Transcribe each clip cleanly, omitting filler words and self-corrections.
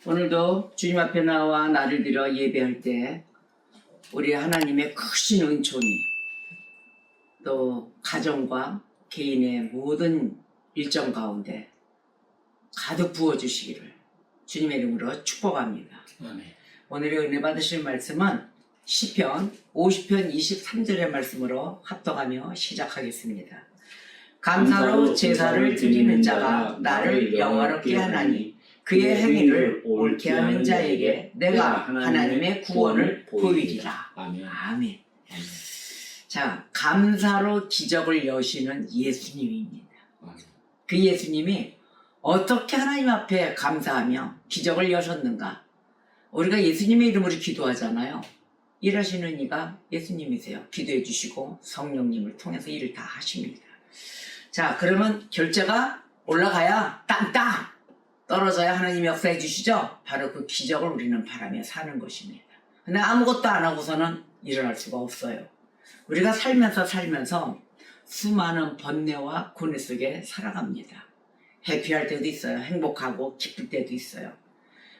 오늘도 주님 앞에 나와 나를 들어 예배할 때 우리 하나님의 크신 은총이 또 가정과 개인의 모든 일정 가운데 가득 부어주시기를 주님의 이름으로 축복합니다. 아멘. 오늘의 은혜 받으실 말씀은 시편 50편 23절의 말씀으로 합독하며 시작하겠습니다. 감사로 제사를 드리는 자가 나를 영화롭게 하나니 그의 행위를 옳게 하는 자에게 내가 하나님의 구원을 보이리라. 아멘. 아멘. 자, 감사로 기적을 여시는 예수님입니다. 아멘. 그 예수님이 어떻게 하나님 앞에 감사하며 기적을 여셨는가? 우리가 예수님의 이름으로 기도하잖아요. 일하시는 이가 예수님이세요. 기도해 주시고 성령님을 통해서 일을 다 하십니다. 자, 그러면 결제가 올라가야 땅땅 떨어져야 하나님이 역사해 주시죠. 바로 그 기적을 우리는 바라며 사는 것입니다. 근데 아무것도 안 하고서는 일어날 수가 없어요. 우리가 살면서 수많은 번뇌와 고뇌 속에 살아갑니다. 해피할 때도 있어요. 행복하고 기쁠 때도 있어요.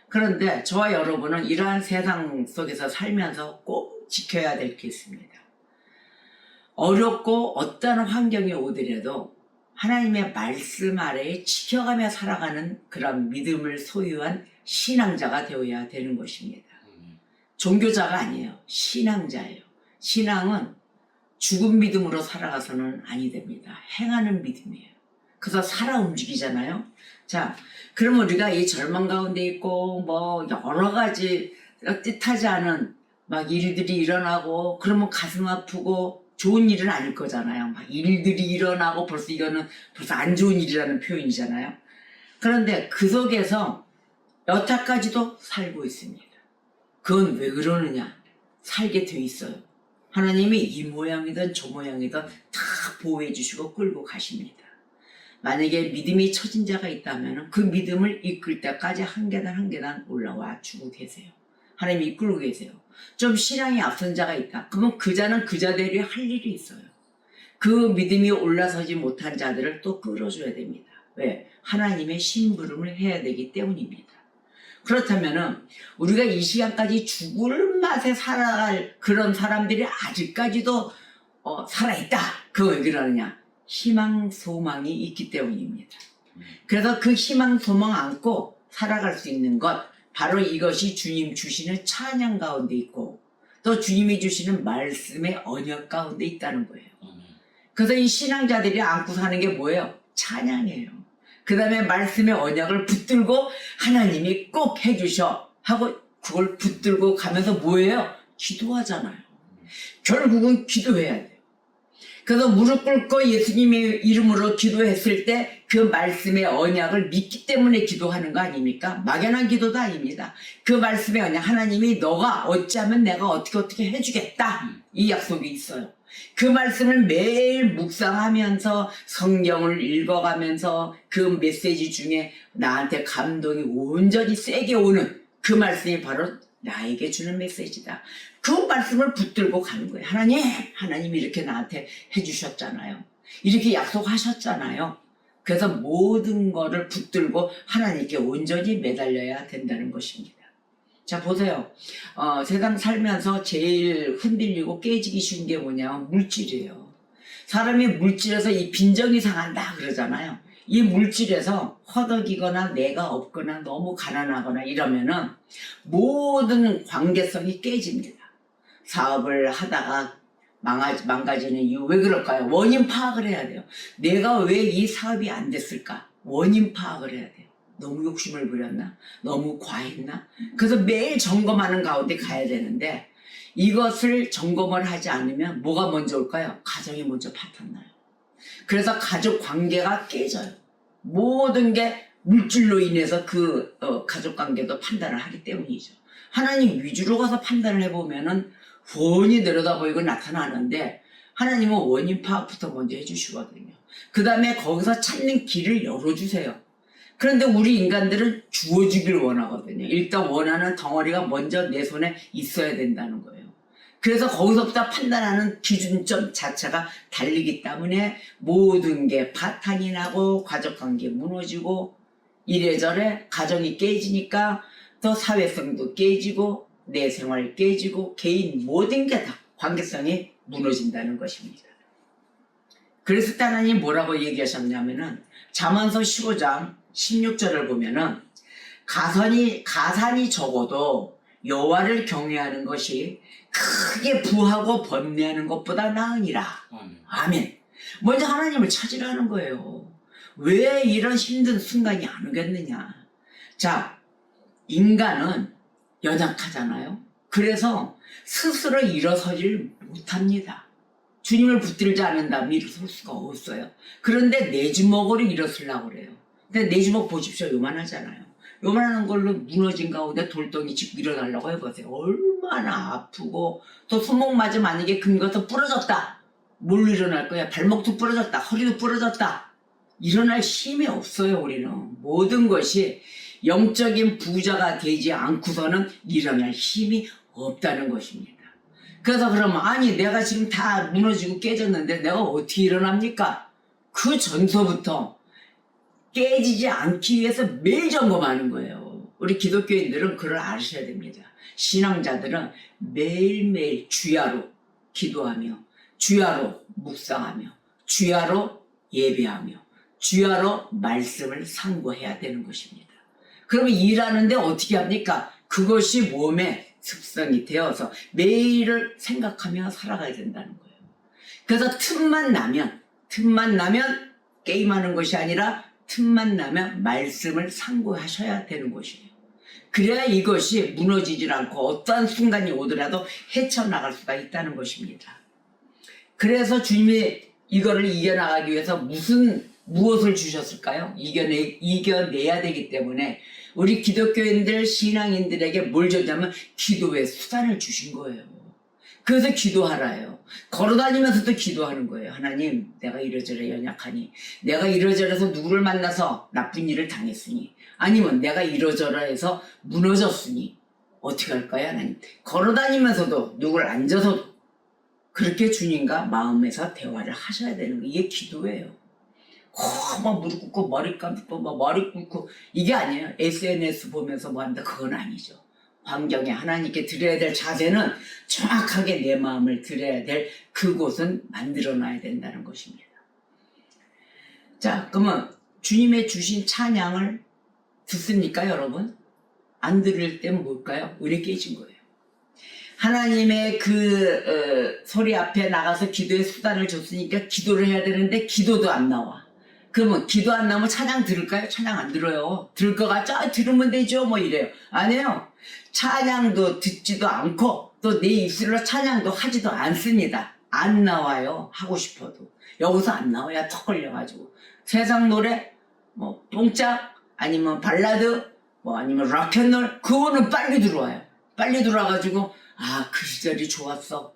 그런데 저와 여러분은 이러한 세상 속에서 살면서 꼭 지켜야 될 게 있습니다. 어렵고 어떠한 환경이 오더라도 하나님의 말씀 아래에 지켜가며 살아가는 그런 믿음을 소유한 신앙자가 되어야 되는 것입니다. 종교자가 아니에요. 신앙자예요. 신앙은 죽은 믿음으로 살아가서는 아니 됩니다. 행하는 믿음이에요. 그래서 살아 움직이잖아요. 자, 그럼 우리가 이 절망 가운데 있고 뭐 여러 가지 뜻하지 않은 막 일들이 일어나고 그러면 가슴 아프고 좋은 일은 아닐 거잖아요. 막 일들이 일어나고 이거는 벌써 안 좋은 일이라는 표현이잖아요. 그런데 그 속에서 여태까지도 살고 있습니다. 그건 왜 그러느냐? 살게 돼 있어요. 하나님이 이 모양이든 저 모양이든 다 보호해 주시고 끌고 가십니다. 만약에 믿음이 처진 자가 있다면 그 믿음을 이끌 때까지 한 계단 한 계단 올라와 주고 계세요. 하나님이 이끌고 계세요. 좀 신앙이 앞선 자가 있다. 그러면 그 자는 그 자대로 할 일이 있어요. 그 믿음이 올라서지 못한 자들을 또 끌어줘야 됩니다. 왜? 하나님의 심부름을 해야 되기 때문입니다. 그렇다면 우리가 이 시간까지 죽을 맛에 살아갈 그런 사람들이 아직까지도 살아있다. 그거 왜 그러느냐? 희망, 소망이 있기 때문입니다. 그래서 그 희망, 소망 안고 살아갈 수 있는 것, 바로 이것이 주님 주시는 찬양 가운데 있고 또 주님이 주시는 말씀의 언약 가운데 있다는 거예요. 그래서 이 신앙자들이 안고 사는 게 뭐예요? 찬양이에요. 그 다음에 말씀의 언약을 붙들고 하나님이 꼭 해주셔 하고 그걸 붙들고 가면서 뭐예요? 기도하잖아요. 결국은 기도해야 돼요. 그래서 무릎 꿇고 예수님의 이름으로 기도했을 때 그 말씀의 언약을 믿기 때문에 기도하는 거 아닙니까? 막연한 기도도 아닙니다. 그 말씀의 언약, 하나님이 너가 어찌하면 내가 어떻게 해주겠다. 이 약속이 있어요. 그 말씀을 매일 묵상하면서 성경을 읽어가면서 그 메시지 중에 나한테 감동이 온전히 세게 오는 그 말씀이 바로 나에게 주는 메시지다. 그 말씀을 붙들고 가는 거예요. 하나님이 이렇게 나한테 해주셨잖아요. 이렇게 약속하셨잖아요. 그래서 모든 거를 붙들고 하나님께 온전히 매달려야 된다는 것입니다. 자, 보세요. 세상 살면서 제일 흔들리고 깨지기 쉬운 게 뭐냐면 물질이에요. 사람이 물질에서 이 빈정이 상한다 그러잖아요. 이 물질에서 허덕이거나 내가 없거나 너무 가난하거나 이러면은 모든 관계성이 깨집니다. 사업을 하다가 망가지는 이유 왜 그럴까요? 원인 파악을 해야 돼요. 내가 왜 이 사업이 안 됐을까? 원인 파악을 해야 돼요. 너무 욕심을 부렸나? 너무 과했나? 그래서 매일 점검하는 가운데 가야 되는데 이것을 점검을 하지 않으면 뭐가 먼저 올까요? 가정이 먼저 파탄나요. 그래서 가족 관계가 깨져요. 모든 게 물질로 인해서 그 가족 관계도 판단을 하기 때문이죠. 하나님 위주로 가서 판단을 해보면은 훤히 내려다보이고 나타나는데 하나님은 원인 파악부터 먼저 해주시거든요. 그 다음에 거기서 찾는 길을 열어주세요. 그런데 우리 인간들은 주어지길 원하거든요. 일단 원하는 덩어리가 먼저 내 손에 있어야 된다는 거예요. 그래서 거기서부터 판단하는 기준점 자체가 다르기 때문에 모든 게 파탄이 나고 가족관계 무너지고 이래저래 가정이 깨지니까 또 사회성도 깨지고 내 생활 깨지고 개인 모든 게 다 관계성이 무너진다는 것입니다. 그래서 하나님 뭐라고 얘기하셨냐면은 잠언서 15장 16절을 보면은 가산이 적어도 여호와를 경외하는 것이 크게 부하고 번뇌하는 것보다 나으니라. 아멘. 먼저 하나님을 찾으라는 거예요. 왜 이런 힘든 순간이 안 오겠느냐. 자, 인간은 연약하잖아요. 그래서 스스로 일어서질 못합니다. 주님을 붙들지 않는다면 일어설 수가 없어요. 그런데 내 주먹으로 일어서려고 그래요. 근데 내 주먹 보십시오. 요만하잖아요. 요만한 걸로 무너진 가운데 돌덩이 짚고 일어나려고 해보세요. 얼마나 아프고 또 손목 맞으면 만약에 금가서 부러졌다. 뭘로 일어날 거야? 발목도 부러졌다. 허리도 부러졌다. 일어날 힘이 없어요. 우리는 모든 것이 영적인 부자가 되지 않고서는 일어날 힘이 없다는 것입니다. 그래서 그러면 아니 내가 지금 다 무너지고 깨졌는데 내가 어떻게 일어납니까? 그 전서부터 깨지지 않기 위해서 매일 점검하는 거예요. 우리 기독교인들은 그걸 아셔야 됩니다. 신앙자들은 매일매일 주야로 기도하며 주야로 묵상하며 주야로 예배하며 주야로 말씀을 상고해야 되는 것입니다. 그러면 일하는데 어떻게 합니까? 그것이 몸의 습성이 되어서 매일을 생각하며 살아가야 된다는 거예요. 그래서 틈만 나면 게임하는 것이 아니라 틈만 나면 말씀을 상고하셔야 되는 것이에요. 그래야 이것이 무너지질 않고 어떠한 순간이 오더라도 헤쳐나갈 수가 있다는 것입니다. 그래서 주님이 이거를 이겨나가기 위해서 무엇을 주셨을까요? 이겨내야 되기 때문에 우리 기독교인들 신앙인들에게 뭘 줬냐면 기도의 수단을 주신 거예요. 그래서 기도하라요. 걸어다니면서도 기도하는 거예요. 하나님, 내가 이러저러 연약하니, 내가 이러저러해서 누구를 만나서 나쁜 일을 당했으니, 아니면 내가 이러저러 해서 무너졌으니 어떻게 할까요? 하나님, 걸어다니면서도 누굴 앉아서 그렇게 주님과 마음에서 대화를 하셔야 되는 거예요. 이게 기도예요. 막 무릎 꿇고 머리 감고 막 머리 꿇고 이게 아니에요. SNS 보면서 뭐 한다, 그건 아니죠. 환경에 하나님께 드려야 될 자세는 정확하게 내 마음을 드려야 될 그곳은 만들어놔야 된다는 것입니다. 자, 그러면 주님의 주신 찬양을 듣습니까, 여러분? 안 들을 땐 뭘까요? 우리 깨진 거예요. 하나님의 소리 앞에 나가서 기도의 수단을 줬으니까 기도를 해야 되는데 기도도 안 나와. 그러면 기도 안 나오면 찬양 들을까요? 찬양 안 들어요. 들을 것 같죠? 들으면 되죠? 뭐 이래요. 아니에요. 찬양도 듣지도 않고 또 내 입술로 찬양도 하지도 않습니다. 안 나와요. 하고 싶어도. 여기서 안 나와야 턱 걸려가지고. 세상 노래, 뭐 뽕짝, 아니면 발라드, 뭐 아니면 락앤롤, 그거는 빨리 들어와요. 빨리 들어와가지고 그 시절이 좋았어.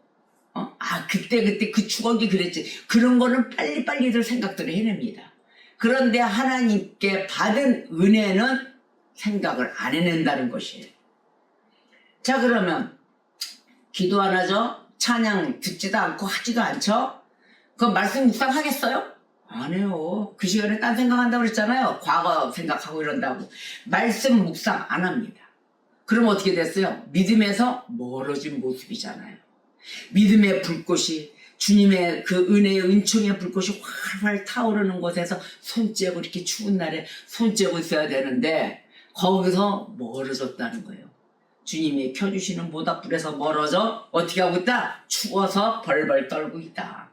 그때 그 추억이 그랬지. 그런 거는 빨리빨리들 생각들을 해냅니다. 그런데 하나님께 받은 은혜는 생각을 안 해낸다는 것이에요. 자, 그러면 기도 안 하죠? 찬양 듣지도 않고 하지도 않죠? 그럼 말씀 묵상 하겠어요? 안 해요. 그 시간에 딴 생각한다고 그랬잖아요. 과거 생각하고 이런다고. 말씀 묵상 안 합니다. 그럼 어떻게 됐어요? 믿음에서 멀어진 모습이잖아요. 믿음의 불꽃이, 주님의 그 은혜의 은총의 불꽃이 활활 타오르는 곳에서 손째고 이렇게 추운 날에 손째고 있어야 되는데 거기서 멀어졌다는 거예요. 주님이 켜주시는 모닥불에서 멀어져 어떻게 하고 있다? 추워서 벌벌 떨고 있다.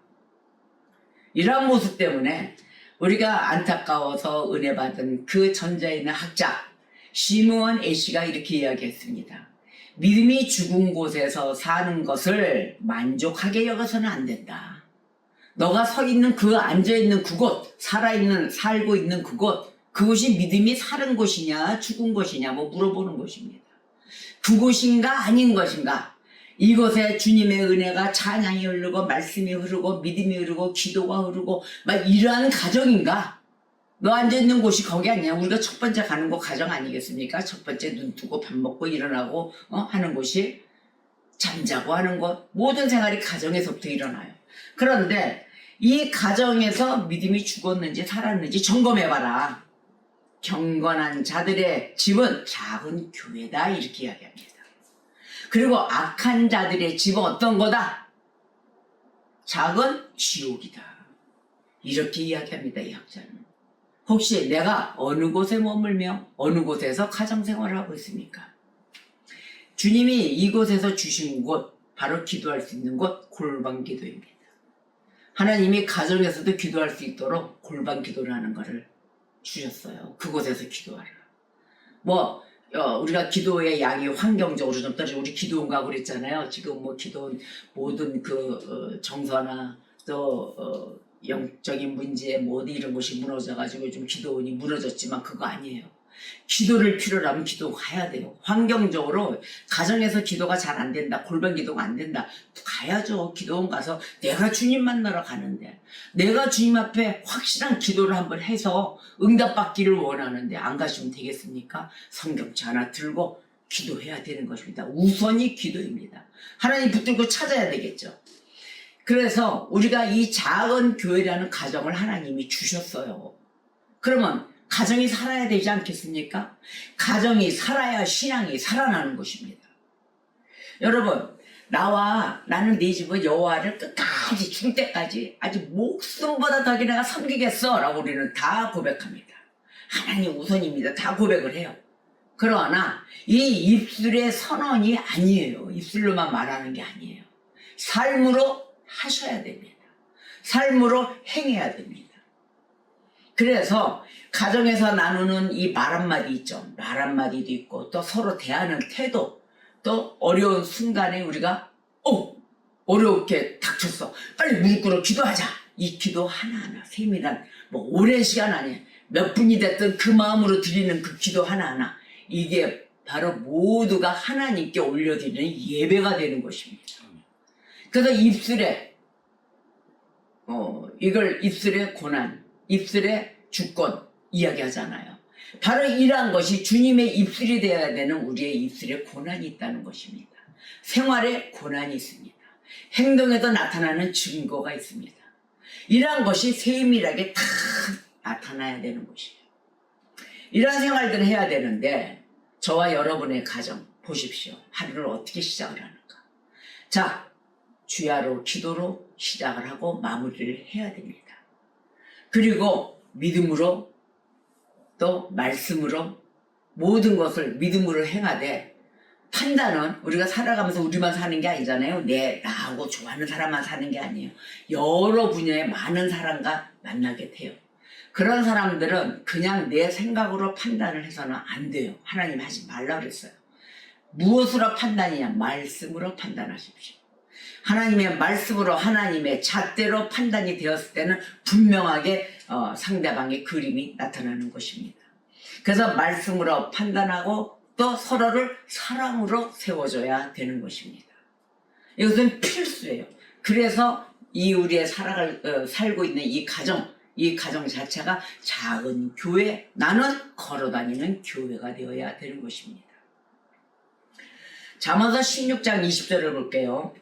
이러한 모습 때문에 우리가 안타까워서 은혜 받은 그 전자에 있는 학자 시므온 애쉬가 이렇게 이야기했습니다. 믿음이 죽은 곳에서 사는 것을 만족하게 여겨서는 안 된다. 너가 서 있는 앉아 있는 그곳, 살고 있는 그곳이 믿음이 사는 곳이냐, 죽은 곳이냐, 뭐 물어보는 것입니다. 그곳인가, 아닌 것인가? 이곳에 주님의 은혜가 찬양이 흐르고, 말씀이 흐르고, 믿음이 흐르고, 기도가 흐르고, 막 이러한 가정인가? 너 앉아있는 곳이 거기 아니야. 우리가 첫 번째 가는 곳 가정 아니겠습니까? 첫 번째 눈 뜨고 밥 먹고 일어나고 하는 곳이 잠자고 하는 곳. 모든 생활이 가정에서부터 일어나요. 그런데 이 가정에서 믿음이 죽었는지 살았는지 점검해봐라. 경건한 자들의 집은 작은 교회다 이렇게 이야기합니다. 그리고 악한 자들의 집은 어떤 거다? 작은 지옥이다. 이렇게 이야기합니다. 이 학자는. 혹시 내가 어느 곳에 머물며 어느 곳에서 가정생활을 하고 있습니까? 주님이 이곳에서 주신 곳, 바로 기도할 수 있는 곳, 골방 기도입니다. 하나님이 가정에서도 기도할 수 있도록 골방 기도를 하는 것을 주셨어요. 그곳에서 기도하라. 우리가 기도의 양이 환경적으로 좀 떨어지고, 우리 기도원가고 그랬잖아요. 지금 기도원 모든 정서나 또 영적인 문제 이런 것이 무너져가지고 좀 기도원이 무너졌지만 그거 아니에요. 기도를 필요로 하면 기도 가야 돼요. 환경적으로 가정에서 기도가 잘 안 된다, 골반 기도가 안 된다, 가야죠. 기도원 가서 내가 주님 만나러 가는데, 내가 주님 앞에 확실한 기도를 한번 해서 응답받기를 원하는데 안 가시면 되겠습니까? 성경책 하나 들고 기도해야 되는 것입니다. 우선이 기도입니다. 하나님 붙들고 찾아야 되겠죠. 그래서 우리가 이 작은 교회라는 가정을 하나님이 주셨어요. 그러면 가정이 살아야 되지 않겠습니까? 가정이 살아야 신앙이 살아나는 것입니다. 여러분, 나는 네 집은 여호와를 끝까지 죽을 때까지 아주 목숨보다 더 내가 섬기겠어 라고 우리는 다 고백합니다. 하나님 우선입니다. 다 고백을 해요. 그러나 이 입술의 선언이 아니에요. 입술로만 말하는 게 아니에요. 삶으로 하셔야 됩니다. 삶으로 행해야 됩니다. 그래서 가정에서 나누는 이 말 한마디 있죠. 말 한마디도 있고, 또 서로 대하는 태도, 또 어려운 순간에 우리가 어렵게 닥쳤어, 빨리 무릎 꿇어 기도하자. 이 기도 하나하나 세밀한 오랜 시간 안에 몇 분이 됐든 그 마음으로 드리는 그 기도 하나하나, 이게 바로 모두가 하나님께 올려드리는 예배가 되는 것입니다. 그래서 입술에 이걸 입술의 고난, 입술의 주권 이야기하잖아요. 바로 이러한 것이 주님의 입술이 되어야 되는 우리의 입술에 고난이 있다는 것입니다. 생활에 고난이 있습니다. 행동에도 나타나는 증거가 있습니다. 이러한 것이 세밀하게 다 나타나야 되는 것이에요. 이러한 생활들을 해야 되는데, 저와 여러분의 가정 보십시오. 하루를 어떻게 시작을 하는가. 자, 주야로 기도로 시작을 하고 마무리를 해야 됩니다. 그리고 믿음으로 또 말씀으로 모든 것을 믿음으로 행하되, 판단은 우리가 살아가면서 우리만 사는 게 아니잖아요. 나하고 좋아하는 사람만 사는 게 아니에요. 여러 분야의 많은 사람과 만나게 돼요. 그런 사람들은 그냥 내 생각으로 판단을 해서는 안 돼요. 하나님 하지 말라 그랬어요. 무엇으로 판단이냐? 말씀으로 판단하십시오. 하나님의 말씀으로, 하나님의 잣대로 판단이 되었을 때는 분명하게 상대방의 그림이 나타나는 것입니다. 그래서 말씀으로 판단하고 또 서로를 사랑으로 세워줘야 되는 것입니다. 이것은 필수예요. 그래서 우리의 살고 있는 이 가정 자체가 작은 교회, 나는 걸어다니는 교회가 되어야 되는 것입니다. 잠언서 16장 20절을 볼게요.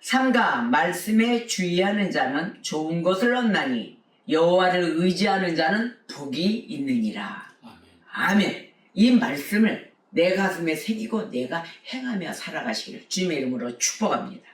삼가 말씀에 주의하는 자는 좋은 것을 얻나니 여호와를 의지하는 자는 복이 있느니라. 아멘. 이 말씀을 내 가슴에 새기고 내가 행하며 살아가시기를 주님의 이름으로 축복합니다.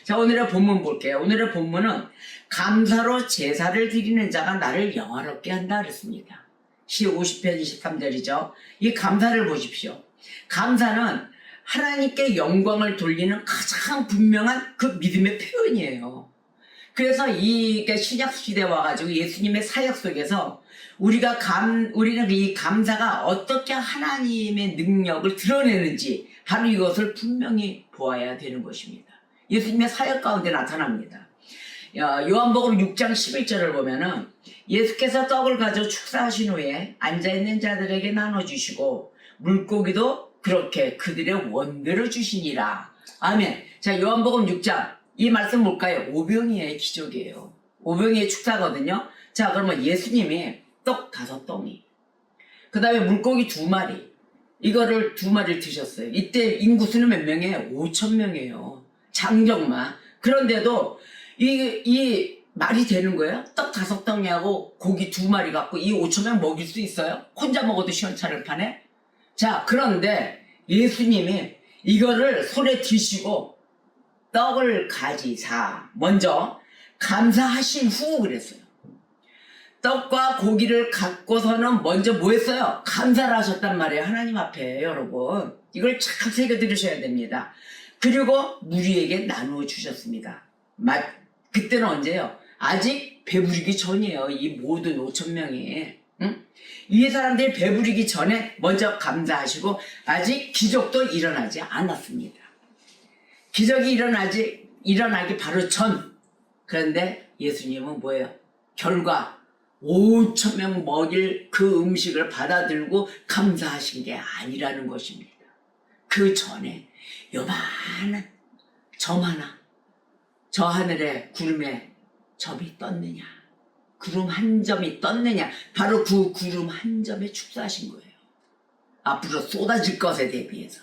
자, 오늘의 본문 볼게요. 오늘의 본문은 감사로 제사를 드리는 자가 나를 영화롭게 한다 그랬습니다. 시 50편 23절이죠. 이 감사를 보십시오. 감사는 하나님께 영광을 돌리는 가장 분명한 그 믿음의 표현이에요. 그래서 신약 시대에 와가지고 예수님의 사역 속에서 우리는 이 감사가 어떻게 하나님의 능력을 드러내는지 바로 이것을 분명히 보아야 되는 것입니다. 예수님의 사역 가운데 나타납니다. 요한복음 6장 11절을 보면은 예수께서 떡을 가져 축사하신 후에 앉아있는 자들에게 나눠주시고 물고기도 그렇게 그들의 원대로 주시니라. 아멘. 자, 요한복음 6장 이 말씀 뭘까요? 오병이의 기적이에요. 오병이의 축사거든요. 자, 그러면 예수님이 떡 5덩이, 그 다음에 물고기 2마리, 이거를 2마리를 드셨어요. 이때 인구수는 몇 명이에요? 5,000명이에요. 장정만. 그런데도 이 말이 되는 거예요? 떡 5덩이하고 고기 2마리 갖고 이 5,000명 먹일 수 있어요? 혼자 먹어도 시원찮을 판에? 자, 그런데 예수님이 이거를 손에 드시고 떡을 가지사 먼저 감사하신 후 그랬어요. 떡과 고기를 갖고서는 먼저 뭐 했어요? 감사를 하셨단 말이에요. 하나님 앞에 여러분. 이걸 잘 새겨 들으셔야 됩니다. 그리고 무리에게 나누어 주셨습니다. 그때는 언제요? 아직 배부르기 전이에요. 이 모든 5,000명이. 응? 이 사람들이 배부르기 전에 먼저 감사하시고 아직 기적도 일어나지 않았습니다. 기적이 일어나기 바로 전. 그런데 예수님은 뭐예요? 결과 5,000명 먹일 그 음식을 받아들고 감사하신 게 아니라는 것입니다. 그 전에 요만한 점 하나, 저 하늘에 구름에 점이 떴느냐, 구름 한 점이 떴느냐, 바로 그 구름 한 점에 축사하신 거예요. 앞으로 쏟아질 것에 대비해서.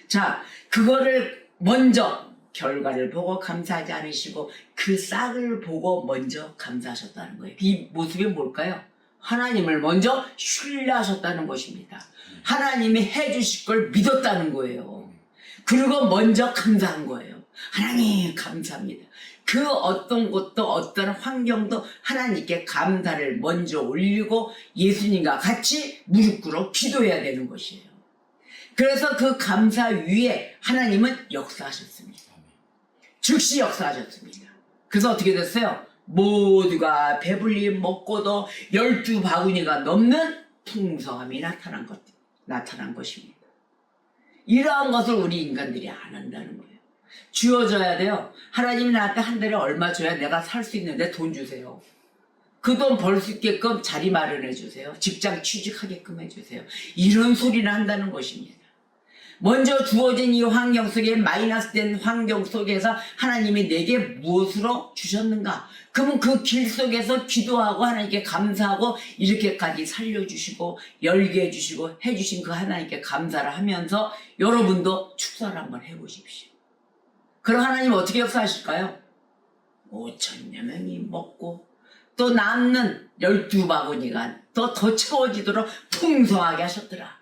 자, 그거를 먼저 결과를 보고 감사하지 않으시고 그 싹을 보고 먼저 감사하셨다는 거예요. 이 모습이 뭘까요? 하나님을 먼저 신뢰하셨다는 것입니다. 하나님이 해주실 걸 믿었다는 거예요. 그리고 먼저 감사한 거예요. 하나님 감사합니다. 그 어떤 것도 어떤 환경도 하나님께 감사를 먼저 올리고 예수님과 같이 무릎 꿇어 기도해야 되는 것이에요. 그래서 그 감사 위에 하나님은 역사하셨습니다. 즉시 역사하셨습니다. 그래서 어떻게 됐어요? 모두가 배불리 먹고도 12바구니가 넘는 풍성함이 나타난 것입니다. 이러한 것을 우리 인간들이 안 한다는 거예요. 주어져야 돼요. 하나님이 나한테 한 달에 얼마 줘야 내가 살 수 있는데 돈 주세요. 그 돈 벌 수 있게끔 자리 마련해 주세요. 직장 취직하게끔 해주세요. 이런 소리를 한다는 것입니다. 먼저 주어진 이 환경 속에 마이너스된 환경 속에서 하나님이 내게 무엇으로 주셨는가? 그러면 그 길 속에서 기도하고 하나님께 감사하고 이렇게까지 살려주시고 열게 해주시고 해주신 그 하나님께 감사를 하면서 여러분도 축사를 한번 해보십시오. 그럼 하나님 어떻게 역사하실까요? 5,000여 명이 먹고 또 남는 12바구니가 또 더 채워지도록 풍성하게 하셨더라.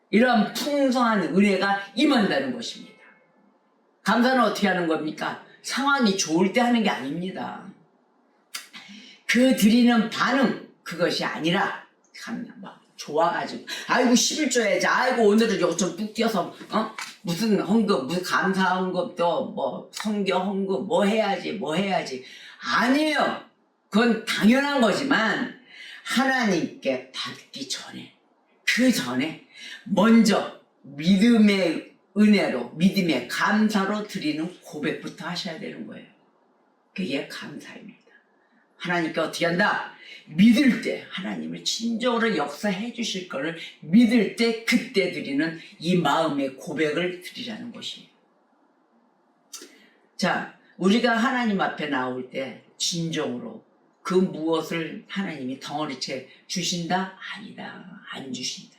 이런 풍성한 은혜가 임한다는 것입니다. 감사는 어떻게 하는 겁니까? 상황이 좋을 때 하는 게 아닙니다. 그 드리는 반응 그것이 아니라 막 좋아가지고 아이고 11조 해야지, 아이고 오늘은 요거 좀 뚝 뛰어서 무슨 헌금 무슨 감사 헌금 또 뭐 성경 헌금 뭐 해야지 아니에요. 그건 당연한 거지만 하나님께 받기 전에 그 전에 먼저 믿음의 은혜로 믿음의 감사로 드리는 고백부터 하셔야 되는 거예요. 그게 감사입니다. 하나님께 어떻게 한다? 믿을 때 하나님을 진정으로 역사해 주실 것을 믿을 때 그때 드리는 이 마음의 고백을 드리라는 것이에요. 자, 우리가 하나님 앞에 나올 때 진정으로 그 무엇을 하나님이 덩어리채 주신다? 아니다. 안 주신다.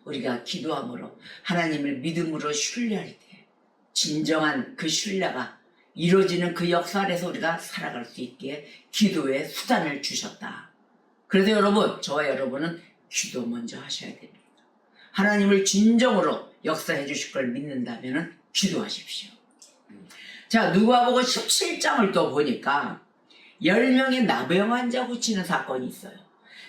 우리가 기도함으로 하나님을 믿음으로 신뢰할 때 진정한 그 신뢰가 이루어지는 그 역사 안에서 우리가 살아갈 수 있게 기도의 수단을 주셨다. 그래서 여러분, 저와 여러분은 기도 먼저 하셔야 됩니다. 하나님을 진정으로 역사해 주실 걸 믿는다면 기도하십시오. 자, 누가복음 17장을 또 보니까 10명의 나병 환자 고치는 사건이 있어요.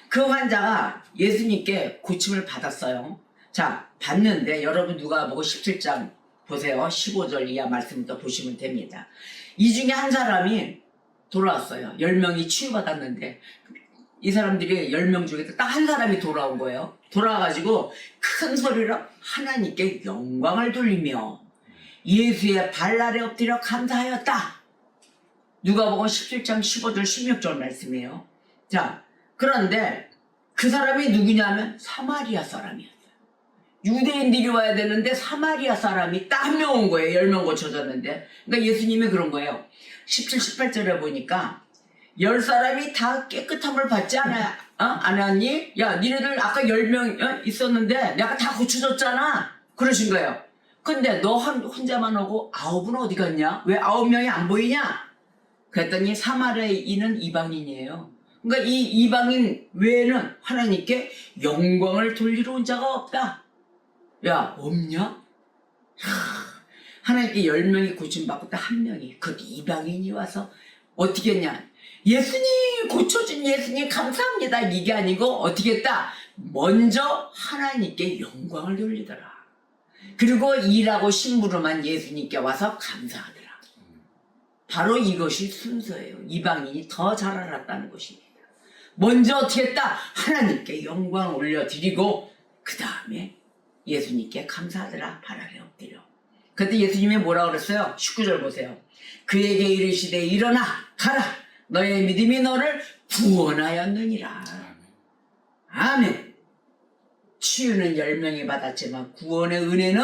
그 환자가 예수님께 고침을 받았어요. 자, 봤는데 여러분 누가복음 17장 보세요. 15절 이하 말씀부터 보시면 됩니다. 이 중에 한 사람이 돌아왔어요. 10명이 치유받았는데 이 사람들이 10명 중에서 딱 한 사람이 돌아온 거예요. 돌아와가지고 큰 소리로 하나님께 영광을 돌리며 예수의 발 아래 엎드려 감사하였다. 누가복음 17장 15절 16절 말씀이에요. 자, 그런데 그 사람이 누구냐면 사마리아 사람이었어요. 유대인들이 와야 되는데 사마리아 사람이 딱 한 명 온 거예요. 10명 고쳐졌는데. 그러니까 예수님이 그런 거예요. 17, 18절에 보니까 10사람이 다 깨끗함을 받지 않았니? 야, 니네들 아까 10명 있었는데 내가 다 고쳐줬잖아. 그러신 거예요. 근데 너 혼자만 오고 9은 어디 갔냐? 왜 9명이 안 보이냐? 그랬더니 사마리아인은 이방인이에요. 그러니까 이 이방인 외에는 하나님께 영광을 돌리러 온 자가 없다. 야, 없냐? 하나님께 10명이 고침받고 딱 1명이, 그것도 이방인이 와서 어떻게 했냐? 예수님, 고쳐준 예수님 감사합니다. 이게 아니고 어떻게 했다? 먼저 하나님께 영광을 돌리더라. 그리고 일하고 심부름한 예수님께 와서 감사하더라. 바로 이것이 순서예요. 이방인이 더 잘 알았다는 것입니다. 먼저 어떻게 했다? 하나님께 영광 올려드리고 그 다음에 예수님께 감사하더라. 발 아래 엎드려. 그때 예수님이 뭐라고 그랬어요? 19절 보세요. 그에게 이르시되 일어나 가라. 너의 믿음이 너를 구원하였느니라. 아멘. 치유는 10명이 받았지만 구원의 은혜는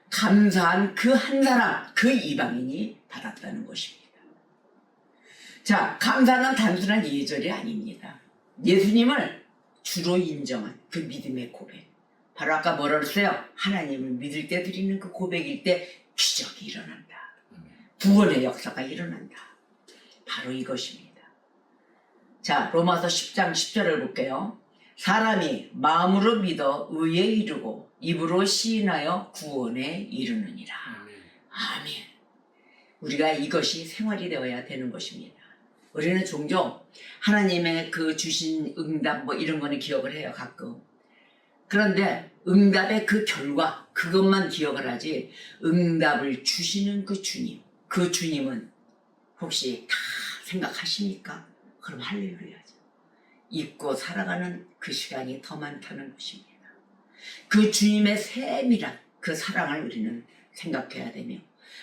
감사한 그 한 사람, 그 이방인이 받았다는 것입니다. 자, 감사는 단순한 예절이 아닙니다. 예수님을 주로 인정한 그 믿음의 고백. 바로 아까 뭐라 그랬어요? 하나님을 믿을 때 드리는 그 고백일 때 기적이 일어난다. 구원의 역사가 일어난다. 바로 이것입니다. 자, 로마서 10장 10절을 볼게요. 사람이 마음으로 믿어 의에 이르고 입으로 시인하여 구원에 이르느니라. 아멘. 우리가 이것이 생활이 되어야 되는 것입니다. 우리는 종종 하나님의 그 주신 응답 뭐 이런 거는 기억을 해요, 가끔. 그런데 응답의 그 결과, 그것만 기억을 하지 응답을 주시는 그 주님, 그 주님은 혹시 다 생각하십니까? 그럼 할렐루야죠. 잊고 살아가는 그 시간이 더 많다는 것입니다. 그 주님의 세밀한 그 사랑을 우리는 생각해야 되며,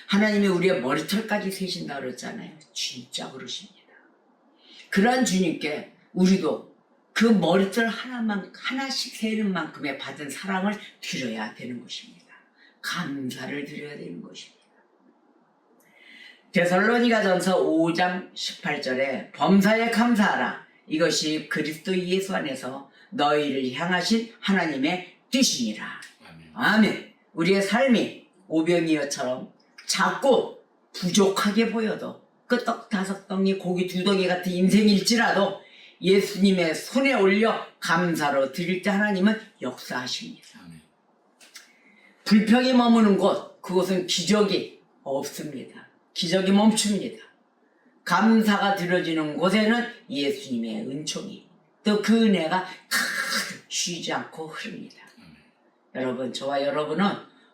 하나님이 우리의 머리털까지 세신다 그랬잖아요. 진짜 그러십니다. 그러한 주님께 우리도 그 머리털 하나씩 세는 만큼의 받은 사랑을 드려야 되는 것입니다. 감사를 드려야 되는 것입니다. 데살로니가전서 5장 18절에 범사에 감사하라. 이것이 그리스도 예수 안에서 너희를 향하신 하나님의 뜻이니라. 아멘. 우리의 삶이 오병이어처럼 작고 부족하게 보여도 그 떡 5덩이 고기 2덩이 같은 인생일지라도 예수님의 손에 올려 감사로 드릴 때 하나님은 역사하십니다. 불평이 머무는 곳, 그곳은 기적이 없습니다. 기적이 멈춥니다. 감사가 드려지는 곳에는 예수님의 은총이, 또 그 은혜가 가득 쉬지 않고 흐릅니다. 여러분, 저와 여러분은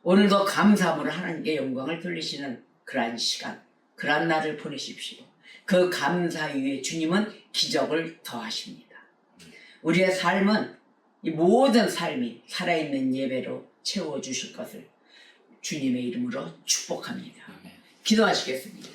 오늘도 감사함으로 하나님께 영광을 돌리시는 그러한 시간, 그러한 날을 보내십시오. 그 감사 위에 주님은 기적을 더하십니다. 우리의 삶은, 이 모든 삶이 살아있는 예배로 채워주실 것을 주님의 이름으로 축복합니다. 기도하시겠습니다.